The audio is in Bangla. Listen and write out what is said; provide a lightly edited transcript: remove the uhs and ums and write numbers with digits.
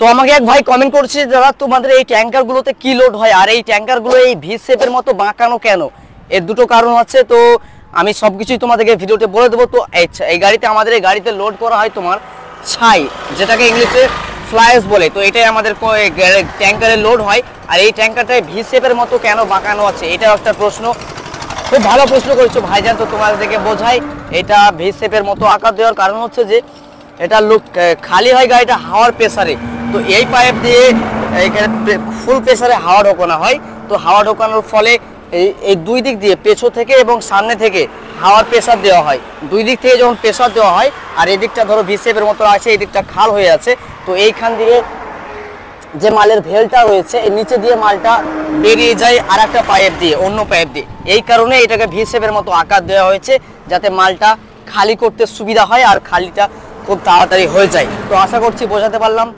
তো আমাকে এক ভাই কমেন্ট করছে দাদা তোমাদের এই ট্যাঙ্কার গুলোতে কি লোড হয় আর এই ট্যাঙ্কার গুলো এই ভি শেপের মতো বাঁকানো কেন, এর দুটো কারণ আছে। তো আমি সবকিছুই তোমাদেরকে ভিডিওতে বলে দেবো। তো এই গাড়িতে আমাদের এই গাড়িতে লোড করা হয় তোমার ছাই, যেটাকে ইংলিশে ফ্লাইস বলে। তো এটাই আমাদের ট্যাঙ্কারে লোড হয়। আর এই ট্যাঙ্কারটায় ভি শেপের মতো কেন বাঁকানো আছে, এটাও একটা প্রশ্ন। খুব ভালো প্রশ্ন করেছো ভাইজান। তো তোমাদেরকে বোঝাই, এটা ভি শেপের মতো আকার দেওয়ার কারণ হচ্ছে যে এটা লোড খালি হয় গাড়িটা হাওয়ার প্রেসারে। তো এই পাইপ দিয়ে এখানে ফুল প্রেসারে হাওয়া ঢোকানো হয়। তো হাওয়া ঢোকানোর ফলে এই দুই দিক দিয়ে পেছন থেকে এবং সামনে থেকে হাওয়ার প্রেসার দেওয়া হয়। দুই দিক থেকে যখন প্রেসার দেওয়া হয় আর এই দিকটা ধরো ভি শেপের মতো আছে, এই দিকটা খাল হয়ে আছে। তো এইখান দিয়ে যে মালের ভেলটা রয়েছে এর নিচে দিয়ে মালটা বেরিয়ে যায় আর একটা পাইপ দিয়ে, অন্য পাইপ দিয়ে। এই কারণে এটাকে ভি শেপের মতো আকার দেওয়া হয়েছে, যাতে মালটা খালি করতে সুবিধা হয় আর খালিটা খুব তাড়াতাড়ি হয়ে যায়। তো আশা করছি বোঝাতে পারলাম।